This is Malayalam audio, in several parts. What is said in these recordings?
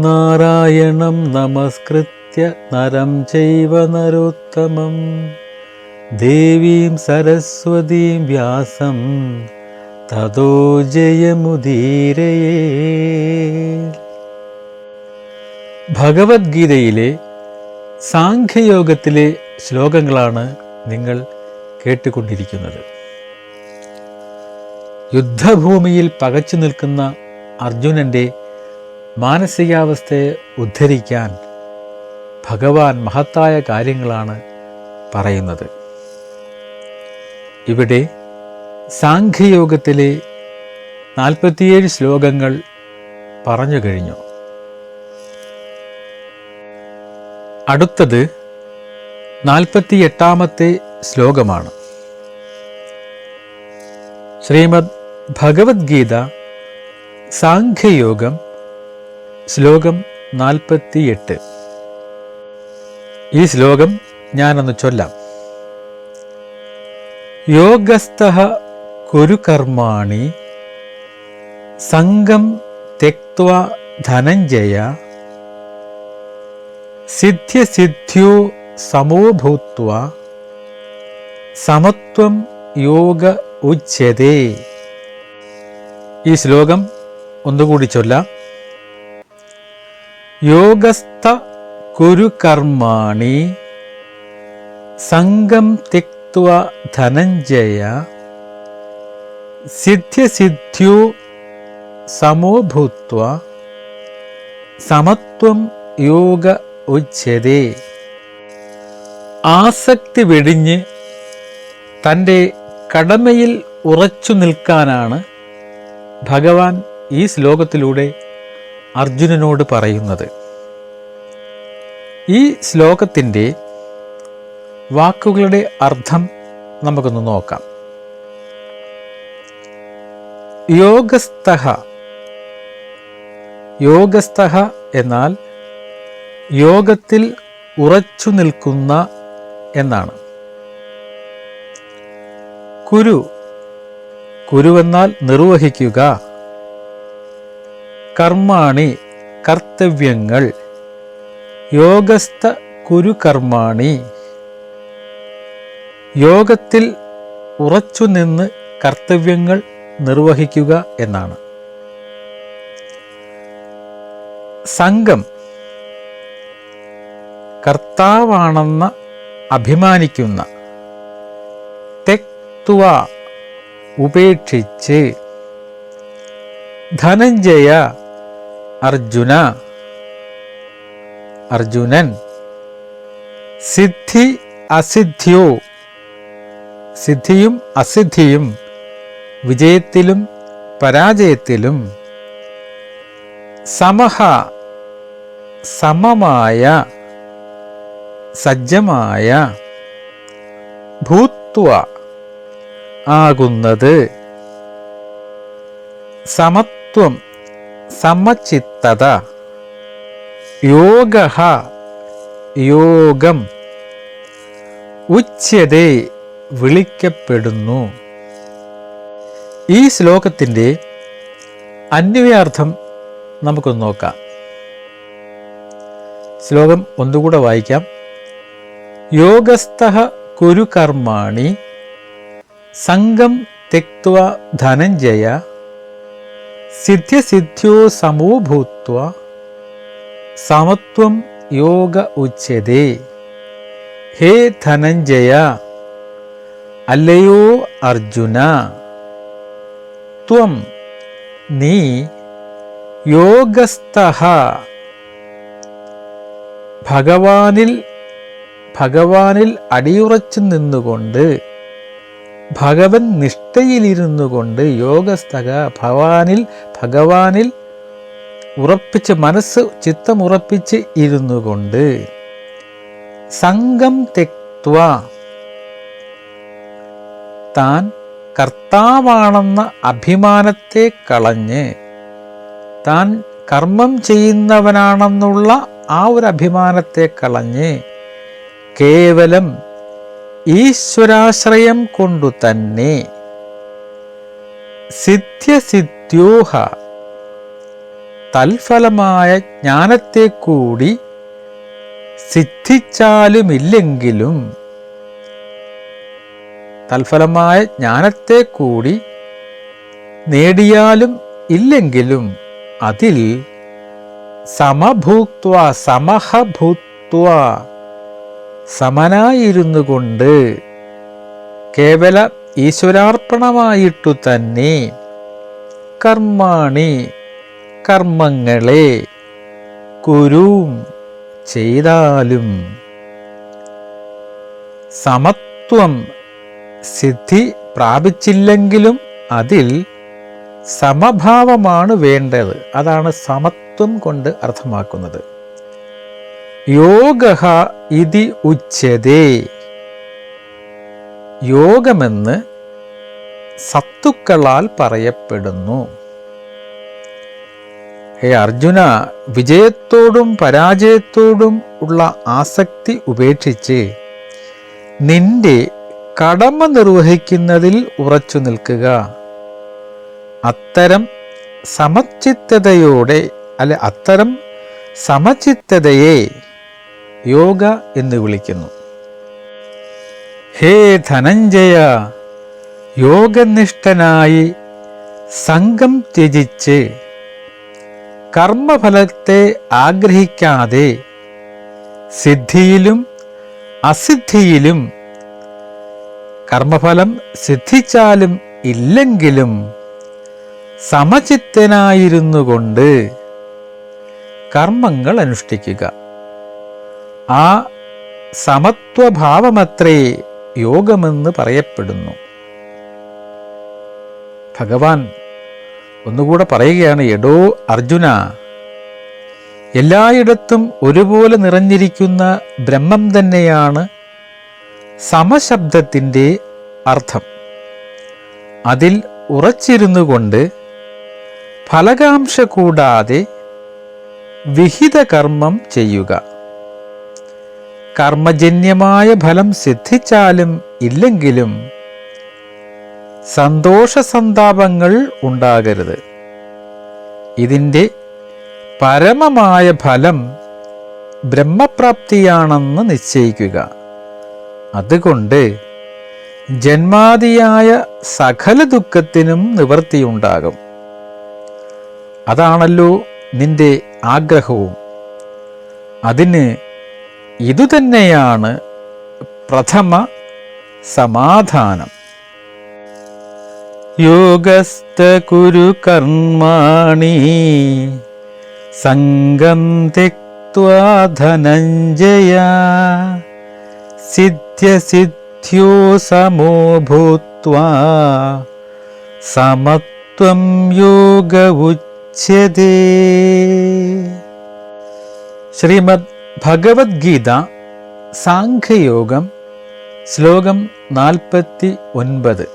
നാരായണം നമസ്കൃത്യ നരം ചൈവ നരോത്തമം ദേവീം സരസ്വതീം വ്യാസം തതോ ജയമുദീരയേ. ഭഗവത്ഗീതയിലെ സാഖ്യയോഗത്തിലെ ശ്ലോകങ്ങളാണ് നിങ്ങൾ കേട്ടുകൊണ്ടിരിക്കുന്നത്. യുദ്ധഭൂമിയിൽ പകച്ചു നിൽക്കുന്ന അർജുനൻ്റെ മാനസികാവസ്ഥയെ ഉദ്ധരിക്കാൻ ഭഗവാൻ മഹത്തായ കാര്യങ്ങളാണ് പറയുന്നത്. ഇവിടെ സാഖ്യയോഗത്തിലെ 47 ശ്ലോകങ്ങൾ പറഞ്ഞു കഴിഞ്ഞു. അടുത്തത് 48-ാമത്തെ ശ്ലോകമാണ്. ശ്രീമദ് ഭഗവത്ഗീത സാഖ്യയോഗം ശ്ലോകം 48. ഈ ശ്ലോകം ഞാനൊന്ന് ചൊല്ലാം. യോഗസ്ഥഃ കുരു കർമാണി സംഗം ത്യക്ത്വാ ധനഞ്ജയ സിദ്ധ്യസിദ്ധ്യോ സമോ ഭൂത്വാ സമത്വം യോഗ ഉച്യതേ. ഈ ശ്ലോകം ഒന്നുകൂടി ചൊല്ലാം. യോഗസ്ഥ കുരു കർമാണി സംഗം ത്യക്ത്വാ ധനഞ്ജയ സിദ്ധ്യസിദ്ധ്യോ സമോ ഭൂത്വാ സമത്വം യോഗ ഉച്യതേ. ആസക്തി വെടിഞ്ഞ് തൻ്റെ കടമയിൽ ഉറച്ചു നിൽക്കാനാണ് ഭഗവാൻ ഈ ശ്ലോകത്തിലൂടെ അർജുനനോട് പറയുന്നത്. ഈ ശ്ലോകത്തിൻ്റെ വാക്കുകളുടെ അർത്ഥം നമുക്കൊന്ന് നോക്കാം. യോഗസ്ഥഃ, യോഗസ്ഥഃ എന്നാൽ യോഗത്തിൽ ഉറച്ചു നിൽക്കുന്ന എന്നാണ്. കുരു, കുരുവെന്നാൽ നിർവഹിക്കുക. കർമാണി, കർത്തവ്യങ്ങൾ. യോഗസ്ഥ കുരു കർമാണി, യോഗത്തിൽ ഉറച്ചുനിന്ന് കർത്തവ്യങ്ങൾ നിർവഹിക്കുക എന്നാണ്. സംഘം, കർത്താവാണെന്ന് അഭിമാനിക്കുന്ന. തെക്ത്വ, ഉപേക്ഷിച്ച്. ധനഞ്ജയ, അർജുന, അർജുനൻ. സിദ്ധി അസിദ്ധ്യോ, സിദ്ധിയും അസിദ്ധിയും, വിജയത്തിലും പരാജയത്തിലും. സമഹ, സമമായ, സജ്ജമായ. ഭൂത്വ, ആകുന്നത്. സമത്വം, സമചിത്തത. യോഗഃ, യോഗം. ഉച്യതേ, വിളിക്കപ്പെടുന്നു. ഈ ശ്ലോകത്തിൻ്റെ അന്വയാർത്ഥം നമുക്കൊന്ന് നോക്കാം. ശ്ലോകം ഒന്നുകൂടെ വായിക്കാം. യോഗസ്ഥഃ കുരു കർമാണി സംഗം ത്യക്ത്വാ ധനഞ്ജയ സിദ്ധ്യസിദ്ധ്യോ സമോ ഭൂത്വാ സമത്വം യോഗ ഉച്യതേ. ഹേ ധനഞ്ജയ, അല്ലയോ അർജുന, ത്വം, നീ, യോഗസ്ഥഃ, ഭഗവാനിൽ അടിയുറച്ചു നിന്നുകൊണ്ട്, ഭഗവൻ നിഷ്ഠയിലിരുന്നു കൊണ്ട്. യോഗസ്ഥഃ, ഭഗവാനിൽ ഉറപ്പിച്ച്, മനസ്സ് ചിത്തം ഉറപ്പിച്ച് ഇരുന്നു കൊണ്ട്. സംഘം തെക്ത്വാ, താൻ കർത്താവാണെന്ന അഭിമാനത്തെ കളഞ്ഞ്, താൻ കർമ്മം ചെയ്യുന്നവനാണെന്നുള്ള ആ ഒരു അഭിമാനത്തെ കളഞ്ഞ് കേവലം ഈശ്വരാശ്രയം കൊണ്ടു തന്നെ സിദ്ധ്യസിദ്ധ്യോഹ തൽഫലമായ ജ്ഞാനത്തെ കൂടി സിദ്ധിച്ചാലുമില്ലെങ്കിലും, തൽഫലമായ ജ്ഞാനത്തെ കൂടി നേടിയാലും ഇല്ലെങ്കിലും അതിൽ സമഭൂത്വ സമഹഭൂത്വ സമനായിരുന്നു കൊണ്ട് കേവല ഈശ്വരാർപ്പണമായിട്ടു തന്നെ കർമാണി കർമ്മങ്ങളെ കുരും ചെയ്താലും സമത്വം സിദ്ധി പ്രാപിച്ചില്ലെങ്കിലും അതിൽ സമഭാവമാണ് വേണ്ടത്. അതാണ് സമത്വം കൊണ്ട് അർത്ഥമാക്കുന്നത്. യോഗഃ ഇതി ഉച്യതേ. യോഗമെന്ന് സത്തുക്കളാൽ പറയപ്പെടുന്നു. ഹേ അർജുന, വിജയത്തോടും പരാജയത്തോടും ഉള്ള ആസക്തി ഉപേക്ഷിച്ച് നിന്റെ കടമ നിർവഹിക്കുന്നതിൽ ഉറച്ചു നിൽക്കുക. അത്തരം സമചിത്തതയെ യോഗ എന്ന് വിളിക്കുന്നു. ഹേ ധനഞ്ജയ, യോഗനിഷ്ഠനായി സംഘം ത്യജിച്ച് കർമ്മഫലത്തെ ആഗ്രഹിക്കാതെ സിദ്ധിയിലും അസിദ്ധിയിലും കർമ്മഫലം സിദ്ധിച്ചാലും ഇല്ലെങ്കിലും സമചിത്തനായിരുന്നു കൊണ്ട് കർമ്മങ്ങൾ അനുഷ്ഠിക്കുക. ആ സമത്വഭാവമത്രേ യോഗമെന്ന് പറയപ്പെടുന്നു. ഭഗവാൻ ഒന്നുകൂടെ പറയുകയാണ്, എടോ അർജുന, എല്ലായിടത്തും ഒരുപോലെ നിറഞ്ഞിരിക്കുന്ന ബ്രഹ്മം തന്നെയാണ് സമശബ്ദത്തിൻ്റെ അർത്ഥം. അതിൽ ഉറച്ചിരുന്നു കൊണ്ട് ഫലകാംക്ഷ കൂടാതെ വിഹിത കർമ്മം ചെയ്യുക. കർമ്മജന്യമായ ഫലം സിദ്ധിച്ചാലും ഇല്ലെങ്കിലും സന്തോഷസന്താപങ്ങൾ ഉണ്ടാകരുത്. ഇതിൻ്റെ പരമമായ ഫലം ബ്രഹ്മപ്രാപ്തിയാണെന്ന് നിശ്ചയിക്കുക. അതുകൊണ്ട് ജന്മാദിയായ സകല ദുഃഖത്തിനും നിവൃത്തിയുണ്ടാകും. അതാണല്ലോ നിന്റെ ആഗ്രഹവും. അതിന് ഇതുതന്നെയാണ് പ്രഥമ സമാധാനം. യോഗസ്ഥ കുരു കർമാണി സംഗം ത്യക്ത്വാ ധനഞ്ജയ സിദ്ധ്യസിദ്ധ്യോ സമോ ഭൂത്വാ സമത്വം യോഗ ഉച്യതേ. ശ്രീമദ് ഭഗവത്ഗീത സാംഖ്യയോഗം ശ്ലോകം 49.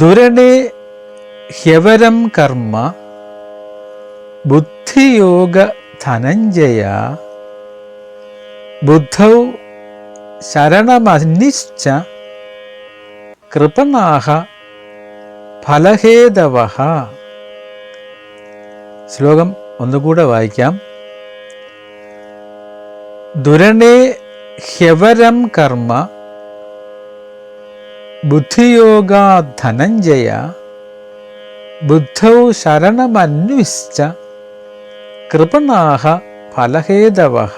ദുരണേ ഹ്യവരം കർമ്മ ബുദ്ധിയോഗ ധനഞ്ജയ ബുദ്ധൗ ശരണമന്വിശ്ച കൃപണാഃ ഫലഹേതവഃ. ശ്ലോകം ഒന്നുകൂടെ വായിക്കാം. ദുരണേ ഹ്യവരം കർമ്മ ബുദ്ധിയോഗാ ധനഞ്ജയ ബുദ്ധൗ ശരണമന്വിശ്ച കൃപണാഃ ഫലഹേതവഃ.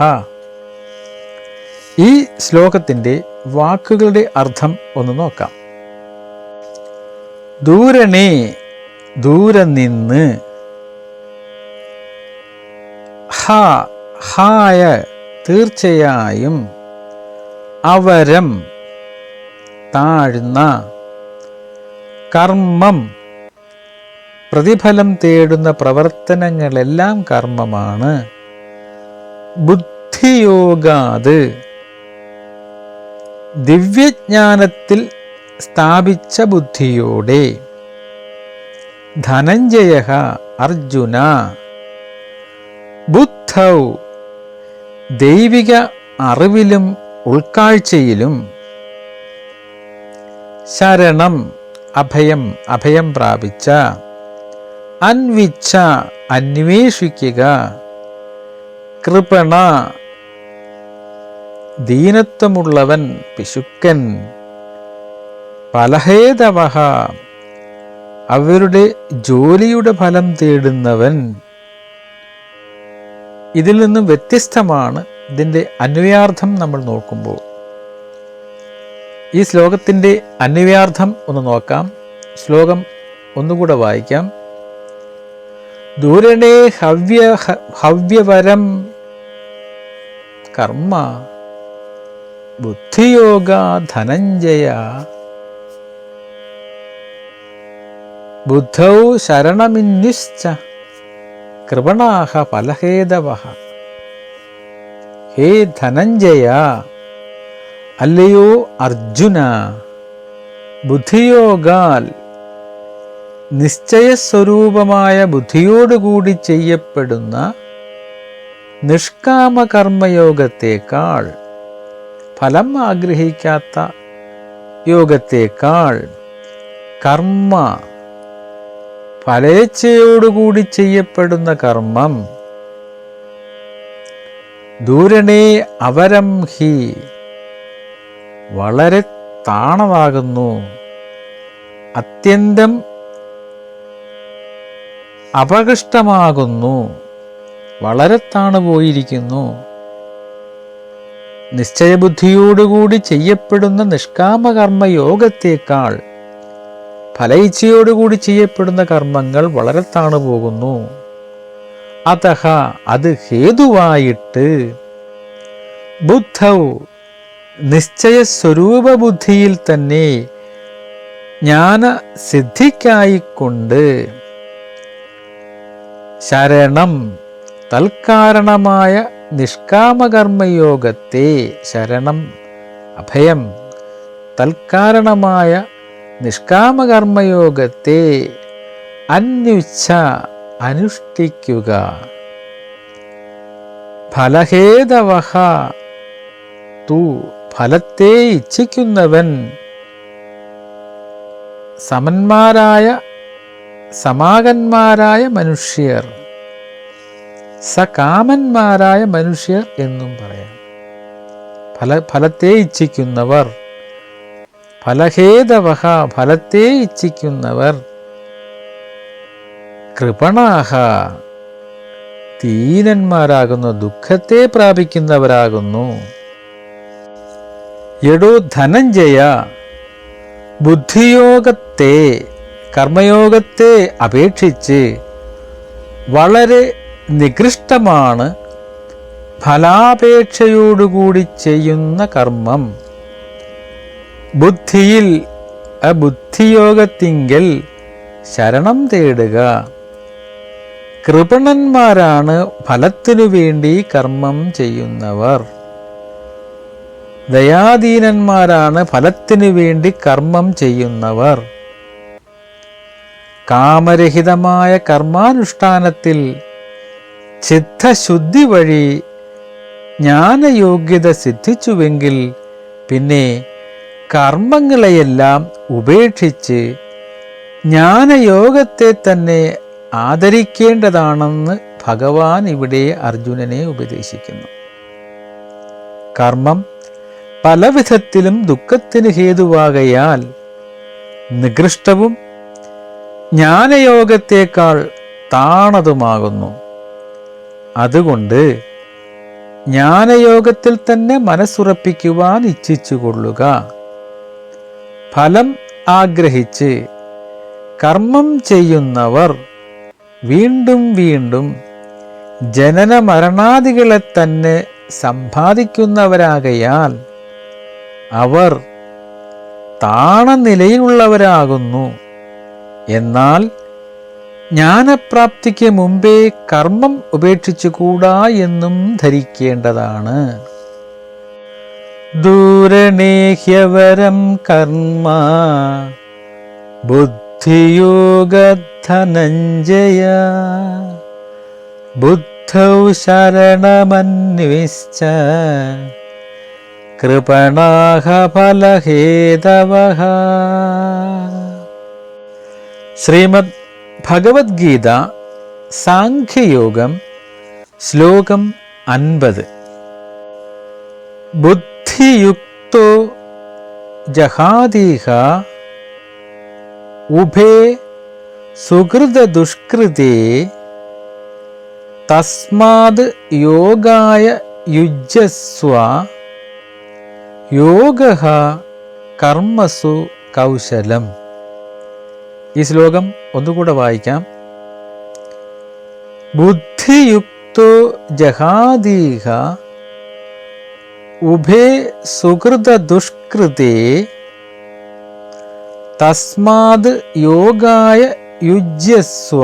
ഈ ശ്ലോകത്തിൻ്റെ വാക്കുകളുടെ അർത്ഥം ഒന്ന് നോക്കാം. ദൂരണേ, ദൂരെ നിന്ന്. ഹായ, തീർച്ചയായും. അവരം, താഴ്ന്ന. കർമ്മം, പ്രതിഫലം തേടുന്ന പ്രവർത്തനങ്ങളെല്ലാം കർമ്മമാണ്. ബുദ്ധിയോഗാത്, ദിവ്യജ്ഞാനത്തിൽ സ്ഥാപിച്ച ബുദ്ധിയോടെ. ധനഞ്ജയ, അർജുന. ബുദ്ധൗ, ദൈവിക അറിവിലും ഉൾക്കാഴ്ചയിലും. ശരണം, അഭയം പ്രാപിച്ച, അന്വിച്ഛ അന്വേഷിക്കുക, കൃപണ ദീനത്വമുള്ളവൻ പിശുക്കൻ, ഫലഹേതവഃ അവരുടെ ജോലിയുടെ ഫലം തേടുന്നവൻ. ഇതിൽ നിന്നും വ്യത്യസ്തമാണ് ഇതിൻ്റെ അന്വയാർത്ഥം നമ്മൾ നോക്കുമ്പോൾ. ഈ ശ്ലോകത്തിൻ്റെ അന്വയാർത്ഥം ഒന്ന് നോക്കാം. ശ്ലോകം ഒന്നുകൂടെ വായിക്കാം. ദൂരണേ ഹവ്യവരം കർമ്മ ബുദ്ധിയോഗ ധനഞ്ജയ, ബുദ്ധൗ ശരണമിന്യുശ്ച കൃപണാഃ ഫലഹേതവഃ. ഹേ ധനഞ്ജയ, അല്ലയോ അർജുന, ബുദ്ധിയോഗാൽ നിശ്ചയസ്വരൂപമായ ബുദ്ധിയോടുകൂടി ചെയ്യപ്പെടുന്ന നിഷ്കാമകർമ്മയോഗത്തേക്കാൾ, ഫലം ആഗ്രഹിക്കാത്ത യോഗത്തേക്കാൾ, കർമ്മ ഫലേച്ഛയോടുകൂടി ചെയ്യപ്പെടുന്ന കർമ്മം, ദൂരണേ അവരം ഹി വളരെ താണതാകുന്നു, അത്യന്തം അപകൃഷ്ടമാകുന്നു, വളരെ താണുപോയിരിക്കുന്നു. നിശ്ചയബുദ്ധിയോടുകൂടി ചെയ്യപ്പെടുന്ന നിഷ്കാമകർമ്മ യോഗത്തേക്കാൾ ഫലയിച്ഛയോടുകൂടി ചെയ്യപ്പെടുന്ന കർമ്മങ്ങൾ വളരെ താണുപോകുന്നു. അതഹ അത് ഹേതുവായിട്ട്, ബുദ്ധൗ നിശ്ചയസ്വരൂപ ബുദ്ധിയിൽ തന്നെ ജ്ഞാന സിദ്ധിക്കായിക്കൊണ്ട്, ശരണം തൽക്കാരണമായ നിഷ്കാമകർമ്മയോഗത്തെ, ശരണം അഭയം തൽക്കാരണമായ നിഷ്കാമകർമ്മയോഗത്തെ അന്വിച്ഛ അനുഷ്ഠിക്കുക, ഫലഹേതവഃ തു ഫലത്തെ ഇച്ഛിക്കുന്നവൻ, സമാഗന്മാരായ മനുഷ്യർ, സകാമന്മാരായ മനുഷ്യർ എന്നും പറയാം. ഫലത്തെ ഇച്ഛിക്കുന്നവർ, ഫലഹേതവഃ ഫലത്തെ ഇച്ഛിക്കുന്നവർ, കൃപണാഃ ദീനന്മാരാകുന്നു, ദുഃഖത്തെ പ്രാപിക്കുന്നവരാകുന്നു. എടോ ധനഞ്ജയ, ബുദ്ധിയോഗത്തെ കർമ്മയോഗത്തെ അപേക്ഷിച്ച് വളരെ നികൃഷ്ടമാണ് ഫലാപേക്ഷയോടുകൂടി ചെയ്യുന്ന കർമ്മം. ബുദ്ധിയിൽ ബുദ്ധിയോഗത്തിങ്കൽ ശരണം തേടുക. കൃപണന്മാരാണ് ഫലത്തിനു വേണ്ടി കർമ്മം ചെയ്യുന്നവർ. ദയാദീനന്മാരാണ് ഫലത്തിനു വേണ്ടി കർമ്മം ചെയ്യുന്നവർ. കാമരഹിതമായ കർമാനുഷ്ഠാനത്തിൽ ചിത്തശുദ്ധി വഴി ജ്ഞാനയോഗ്യത സിദ്ധിച്ചുവെങ്കിൽ പിന്നെ കർമ്മങ്ങളെയെല്ലാം ഉപേക്ഷിച്ച് ജ്ഞാനയോഗത്തെ തന്നെ ആദരിക്കേണ്ടതാണെന്ന് ഭഗവാൻ ഇവിടെ അർജുനനെ ഉപദേശിക്കുന്നു. കർമ്മം പലവിധത്തിലും ദുഃഖത്തിന് ഹേതുവാകയാൽ നികൃഷ്ടവും ജ്ഞാനയോഗത്തേക്കാൾ താണതുമാകുന്നു. അതുകൊണ്ട് ജ്ഞാനയോഗത്തിൽ തന്നെ മനസ്സുറപ്പിക്കുവാൻ ഇച്ഛിച്ചുകൊള്ളുക. ഫലം ആഗ്രഹിച്ച് കർമ്മം ചെയ്യുന്നവർ വീണ്ടും വീണ്ടും ജനന മരണാദികളെ തന്നെ സമ്പാദിക്കുന്നവരാകയാൽ അവർ താണനിലയിലുള്ളവരാകുന്നു. എന്നാൽ ജ്ഞാനപ്രാപ്തിക്ക് മുമ്പേ കർമ്മം ഉപേക്ഷിച്ചുകൂടാ എന്നും ധരിക്കേണ്ടതാണ്. ദൂരണേഹ്യവരം കർമ്മ ബുദ്ധിയോഗ ധനഞ്ജയ, ബുദ്ധൗ ശരണമന്വിശ്ച കൃപണാഃ ഫലഹേതവഃ. ശ്രീമദ് ഭഗവത്ഗീത സാഖ്യയോഗം ശ്ലോകം 50. ബുദ്ധിയുക്തോ ജഹാദീഹ ഉഭേ സുകൃതദുഷ്കൃതേ തസ്മാത് യോഗായ യുജ്യസ്വ യോഗഃ കർമ്മസു കൗശലം. ഈ ശ്ലോകം ഒന്നുകൂടെ വായിക്കാം. ബുദ്ധിയുക്തോ ജഹാദീഹ ഉഭേ സുകൃതദുഷ്കൃതേ തസ്മാത് യോഗായ യുജ്യസ്വ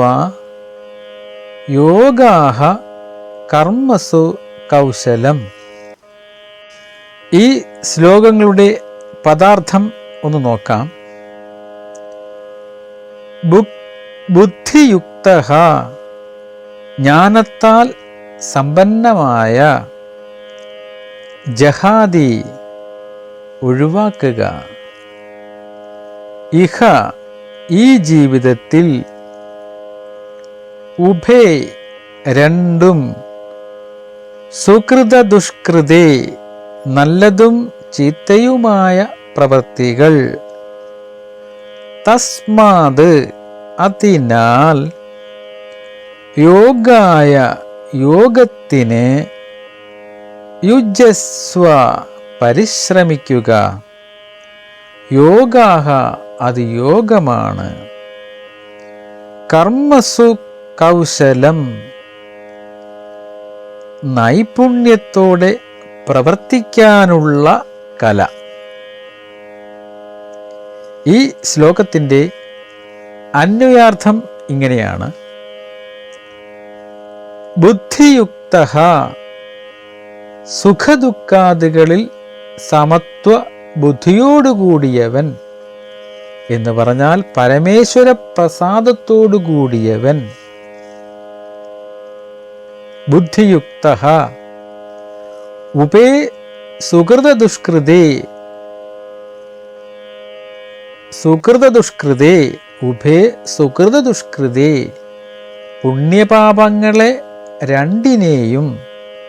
യോഗഃ കർമ്മസു കൗശലം. ഈ ശ്ലോകങ്ങളുടെ പദാർത്ഥം ഒന്ന് നോക്കാം. ബുദ്ധിയുക്തഃ ജ്ഞാനത്താൽ സമ്പന്നമായ, ജഹാദി ഒഴിവാക്കുക, ഇഹ ഈ ജീവിതത്തിൽ, ഉഭേ രണ്ടും, സുകൃത ദുഷ്കൃതേ നല്ലതും ചീത്തയുമായ പ്രവൃത്തികൾ, തസ്മാത് അതിനാൽ, യോഗായ യോഗത്തിന്, യുജ്യസ്വ പരിശ്രമിക്കുക, യോഗാഹ അത് യോഗമാണ്, കർമ്മസു കൗശലം നൈപുണ്യത്തോടെ പ്രവർത്തിക്കാനുള്ള കല. ഈ ശ്ലോകത്തിൻ്റെ അന്വയാർത്ഥം ഇങ്ങനെയാണ്. ബുദ്ധിയുക്തഃ സുഖദുഃഖാദികളിൽ സമത്വ ബുദ്ധിയോടുകൂടിയവൻ എന്ന് പറഞ്ഞാൽ പരമേശ്വര പ്രസാദത്തോടുകൂടിയവൻ. ബുദ്ധിയുക്തഃ ഉപേ സുകൃതദുഷ്കൃതേ, സുകൃതദുഷ്കൃതേ ഉഭേ സുകൃതദുഷ്കൃതേ പുണ്യപാപങ്ങളെ രണ്ടിനെയും,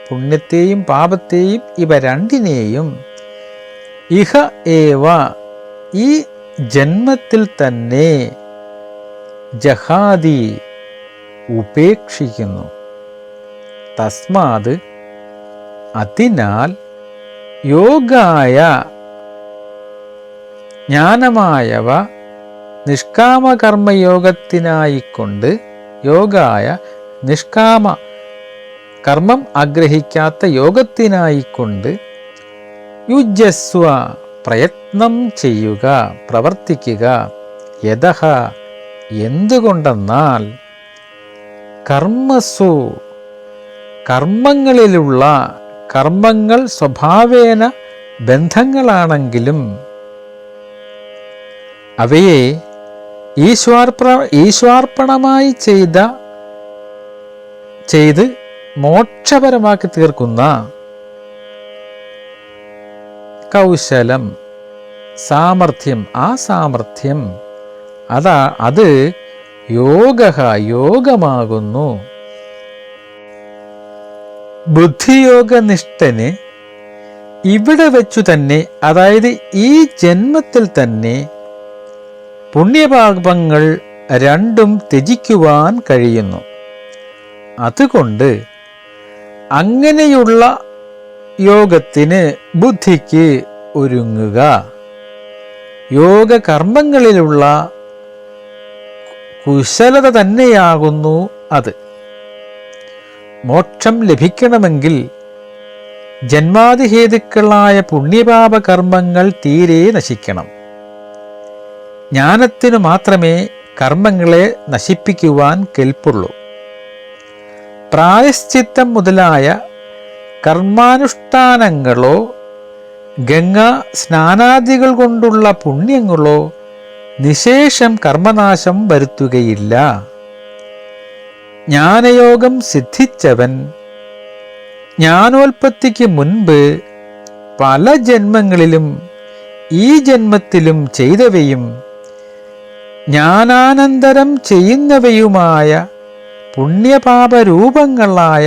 പുണ്യത്തെയും പാപത്തെയും ഇവ രണ്ടിനെയും, ഇഹ ഏവ ഈ ജന്മത്തിൽ തന്നെ, ജഹാദി ഉപേക്ഷിക്കുന്നു, തസ്മാത് അതിനാൽ, യോഗായ ജ്ഞാനമായവ നിഷ്കാമകർമ്മയോഗത്തിനായിക്കൊണ്ട്, യോഗായ നിഷ്കാമ കർമ്മം ആഗ്രഹിക്കാത്ത യോഗത്തിനായിക്കൊണ്ട്, യുജ്യസ്വ പ്രയത്നം ചെയ്യുക, പ്രവർത്തിക്കുക, യതഃ എന്തുകൊണ്ടെന്നാൽ, കർമ്മസു കർമ്മങ്ങളിലുള്ള, കർമ്മങ്ങൾ സ്വഭാവേന ബന്ധങ്ങളാണെങ്കിലും അവയെ ഈശ്വാർപ്പണമായി ചെയ്ത് മോക്ഷപരമാക്കി തീർക്കുന്ന കൗശലം, സാമർഥ്യം, ആ സാമർഥ്യം അത് യോഗഃ യോഗമാകുന്നു. ബുദ്ധിയോഗനിഷ്ഠന് ഇവിടെ വെച്ചു തന്നെ, അതായത് ഈ ജന്മത്തിൽ തന്നെ പുണ്യപാപങ്ങൾ രണ്ടും ത്യജിക്കുവാൻ കഴിയുന്നു. അതുകൊണ്ട് അങ്ങനെയുള്ള യോഗത്തിന്, ബുദ്ധിക്ക് ഒരുങ്ങുക. യോഗകർമ്മങ്ങളിലുള്ള കുശലത തന്നെയാകുന്നു അത്. മോക്ഷം ലഭിക്കണമെങ്കിൽ ജന്മാദിഹേതുക്കളായ പുണ്യപാപ കർമ്മങ്ങൾ തീരെ നശിക്കണം. ജ്ഞാനത്തിനു മാത്രമേ കർമ്മങ്ങളെ നശിപ്പിക്കുവാൻ കെൽപ്പുള്ളൂ. പ്രായശ്ചിത്തം മുതലായ കർമാനുഷ്ഠാനങ്ങളോ ഗംഗാ സ്നാനാദികൾ കൊണ്ടുള്ള പുണ്യങ്ങളോ നിശേഷം കർമ്മനാശം വരുത്തുകയില്ല. ജ്ഞാനയോഗം സിദ്ധിച്ചവൻ ജ്ഞാനോൽപത്തിക്ക് മുൻപ് പല ജന്മങ്ങളിലും ഈ ജന്മത്തിലും ചെയ്തവയും ജ്ഞാനാനന്തരം ചെയ്യുന്നവയുമായ പുണ്യപാപരൂപങ്ങളായ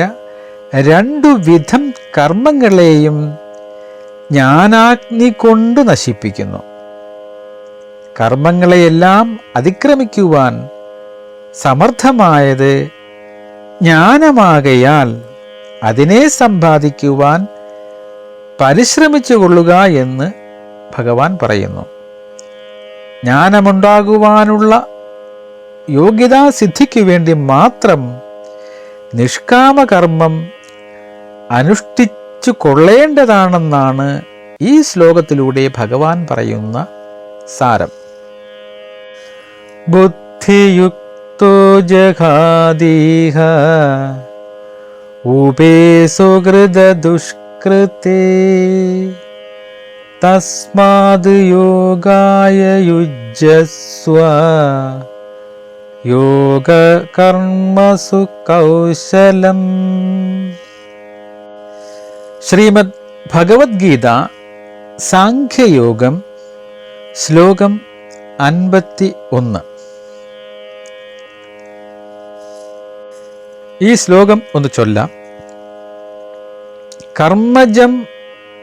രണ്ടു വിധം കർമ്മങ്ങളെയും ജ്ഞാനാഗ്നി കൊണ്ട് നശിപ്പിക്കുന്നു. കർമ്മങ്ങളെയെല്ലാം അതിക്രമിക്കുവാൻ സമർത്ഥമായത് ജ്ഞാനമാകയാൽ അതിനെ സമ്പാദിക്കുവാൻ പരിശ്രമിച്ചു കൊള്ളുക എന്ന് ഭഗവാൻ പറയുന്നു. ജ്ഞാനമുണ്ടാകുവാനുള്ള യോഗ്യതാസിദ്ധിക്കു വേണ്ടി മാത്രം നിഷ്കാമകർമ്മം അനുഷ്ഠിച്ചു കൊള്ളേണ്ടതാണെന്നാണ് ഈ ശ്ലോകത്തിലൂടെ ഭഗവാൻ പറയുന്ന സാരം. ബുദ്ധിയുക്തോ ജഘാദീഹ ഊപേ സുഹൃദ ദുഷ്കൃതേ തസ്മാദ് യോഗായ യുജ്യസ്വ യോഗ കർമ്മസു കൗശലം. ശ്രീമദ് ഭഗവത്ഗീത സാഖ്യയോഗം ശ്ലോകം 51. ഈ ശ്ലോകം ഒന്ന് ചൊല്ലാം. കർമ്മജം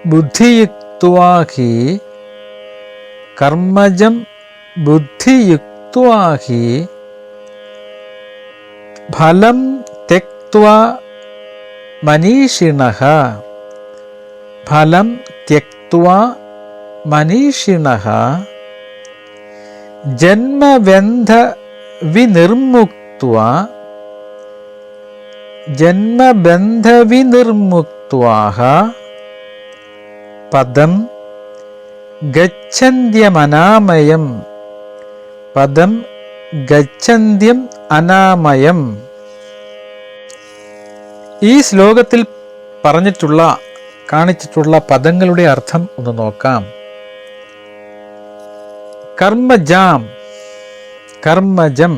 ബുദ്ധിയുക്ത്വാഹി കർമ്മജം ബുദ്ധിയുക്ത്വാഹി ഫലം ത്യക്ത്വാ മനീഷിണഃ ഫലം ത്യക്ത്വാ മനീഷിണഃ ജന്മബന്ധ വിനിർമുക്ത്വാ ജന്മബന്ധ വിനിർമുക്ത്വാഃ പദം ഗച്ഛന്ത്യമനാമയം പദം ഗച്ഛന്ത്യം അനാമയം. ഈ ശ്ലോകത്തിൽ കാണിച്ചിട്ടുള്ള പദങ്ങളുടെ അർത്ഥം ഒന്ന് നോക്കാം. കർമ്മജാം കർമ്മജം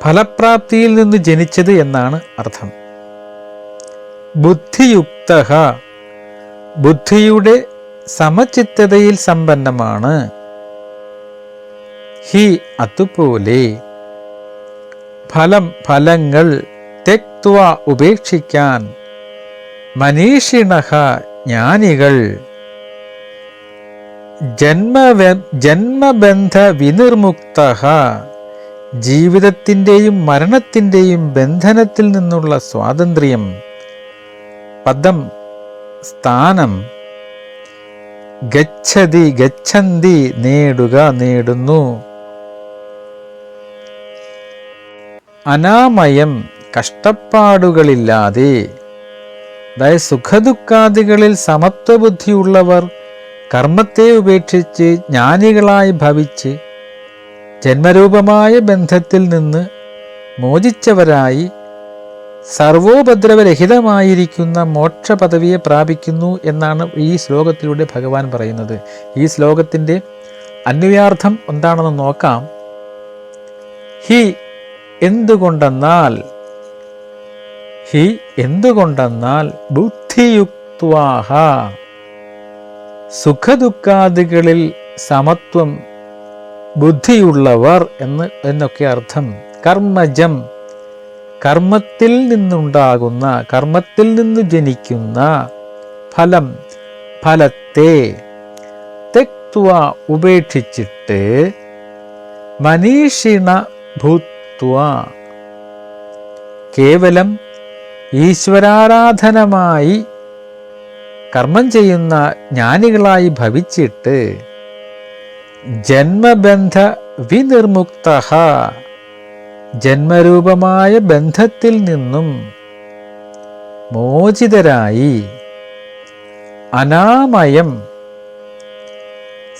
ഫലപ്രാപ്തിയിൽ നിന്ന് ജനിച്ചത് എന്നാണ് അർത്ഥം. ബുദ്ധിയുക്തഃ ബുദ്ധിയുടെ സമചിത്തതയിൽ സമ്പന്നമാണ്. ഹി അതുപോലെ ഫലങ്ങൾ തെക്ത്വ ഉപേക്ഷിക്കാൻ മനീഷിണഃ ജ്ഞാനികൾ ജന്മബന്ധ വിനിർമുക്തഃ ജീവിതത്തിൻ്റെയും മരണത്തിൻ്റെയും ബന്ധനത്തിൽ നിന്നുള്ള സ്വാതന്ത്ര്യം പദം സ്ഥാനം ഗച്ഛന്തി നേടുന്നു അനാമയം കഷ്ടപ്പാടുകളില്ലാതെ. അതായത് സുഖദുഃഖാദികളിൽ സമത്വബുദ്ധിയുള്ളവർ കർമ്മത്തെ ഉപേക്ഷിച്ച് ജ്ഞാനികളായി ഭവിച്ച് ജന്മരൂപമായ ബന്ധത്തിൽ നിന്ന് മോചിച്ചവരായി സർവോപദ്രവരഹിതമായിരിക്കുന്ന മോക്ഷപദവിയെ പ്രാപിക്കുന്നു എന്നാണ് ഈ ശ്ലോകത്തിലൂടെ ഭഗവാൻ പറയുന്നത്. ഈ ശ്ലോകത്തിൻ്റെ അന്വയാർത്ഥം എന്താണെന്ന് നോക്കാം. ഹി എന്തുകൊണ്ടെന്നാൽ ബുദ്ധിയുക്ത്വാഹ സുഖദുഃഖാദികളിൽ സമത്വം ബുദ്ധിയുള്ളവർ എന്നൊക്കെ അർത്ഥം. കർമ്മജം കർമ്മത്തിൽ നിന്ന് ജനിക്കുന്ന ഫലത്തെ തെക്ത്വ ഉപേക്ഷിച്ചിട്ട് മനീഷിണ ഭൂത്വ കേവലം ഈശ്വരാരാധനമായി കർമ്മം ചെയ്യുന്ന ജ്ഞാനികളായി ഭവിച്ചിട്ട് ജന്മബന്ധ വിനിർമുക്തഃ ജന്മരൂപമായ ബന്ധത്തിൽ നിന്നും മോചിതരായി അനാമയം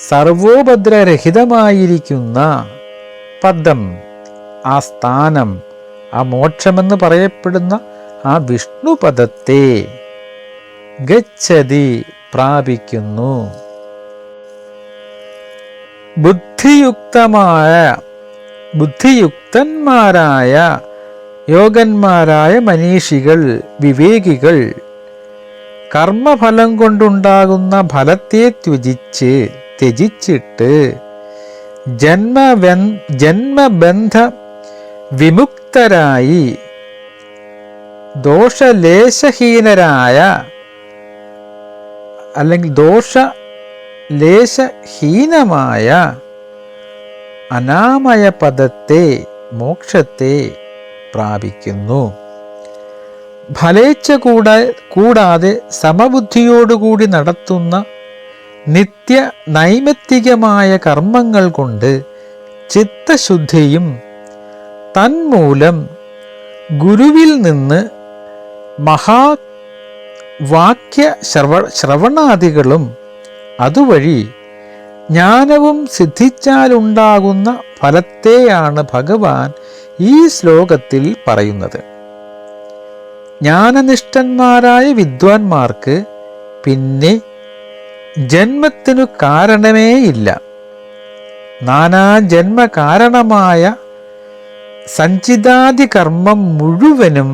സർവോപദ്രരഹിതമായിരിക്കുന്ന പദം ആ സ്ഥാനം ആ മോക്ഷമെന്ന് പറയപ്പെടുന്ന ആ വിഷ്ണുപദത്തെ ഗച്ഛതി പ്രാപിക്കുന്നു. ബുദ്ധിയുക്തന്മാരായ യോഗന്മാരായ മനീഷികൾ വിവേകികൾ കർമ്മഫലം കൊണ്ടുണ്ടാകുന്ന ഫലത്തെ ത്യജിച്ചിട്ട് ജന്മബന്ധ വിമുക്തരായി ദോഷലേശഹീനരായ അല്ലെങ്കിൽ ദോഷലേശഹീനമായ അനാമയ പദത്തെ, മോക്ഷത്തെ പ്രാപിക്കുന്നു. ഫലേച്ഛ കൂടാതെ സമബുദ്ധിയോടുകൂടി നടത്തുന്ന നിത്യ നൈമിത്തികമായ കർമ്മങ്ങൾ കൊണ്ട് ചിത്തശുദ്ധിയും തന്മൂലം ഗുരുവിൽ നിന്ന് മഹാവാക്യ ശ്രവണാദികളും അതുവഴി ജ്ഞാനവും സിദ്ധിച്ചാലുണ്ടാകുന്ന ഫലത്തെയാണ് ഭഗവാൻ ഈ ശ്ലോകത്തിൽ പറയുന്നത്. ജ്ഞാനനിഷ്ഠന്മാരായ വിദ്വാൻമാർക്ക് പിന്നെ ജന്മത്തിനു കാരണമേയില്ല. നാനാജന്മകാരണമായ സഞ്ചിതാദി കർമ്മം മുഴുവനും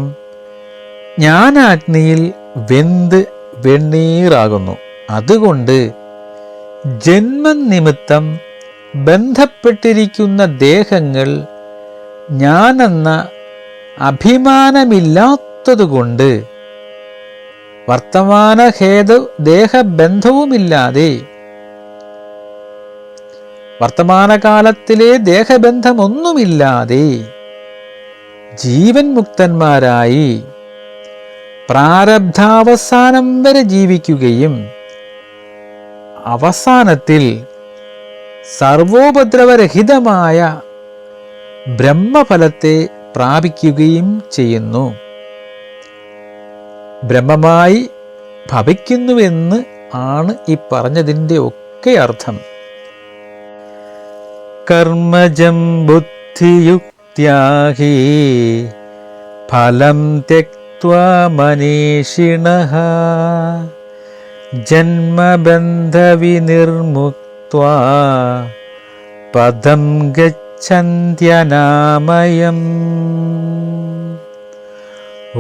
ജ്ഞാനാഗ്നിയിൽ വെന്ത് വെണ്ണീറാകുന്നു. അതുകൊണ്ട് ജന്മനിമിത്തം ബന്ധപ്പെട്ടിരിക്കുന്ന ദേഹങ്ങൾ ഞാനെന്ന അഭിമാനമില്ലാത്തതുകൊണ്ട് വർത്തമാനഹേതു ദേഹബന്ധവുമില്ലാതെ, വർത്തമാനകാലത്തിലെ ദേഹബന്ധമൊന്നുമില്ലാതെ ജീവൻ മുക്തന്മാരായി പ്രാരബ്ധാവസാനം വരെ ജീവിക്കുകയും അവസാനത്തിൽ സർവോപദ്രവരഹിതമായ ബ്രഹ്മഫലത്തെ പ്രാപിക്കുകയും ചെയ്യുന്നു. ബ്രഹ്മമായി ഭവിക്കുന്നുവെന്ന് ആണ് ഈ പറഞ്ഞതിൻ്റെ ഒക്കെ അർത്ഥം. കർമ്മജം ബുദ്ധിയുക്ത്യാഹി ഫലം ത്യക്ത്വാ മനീഷിണഃ ജന്മബന്ധവിനിർമുക്ത്വാ പദം ഗച്ഛന്ത്യനാമയം. ഓ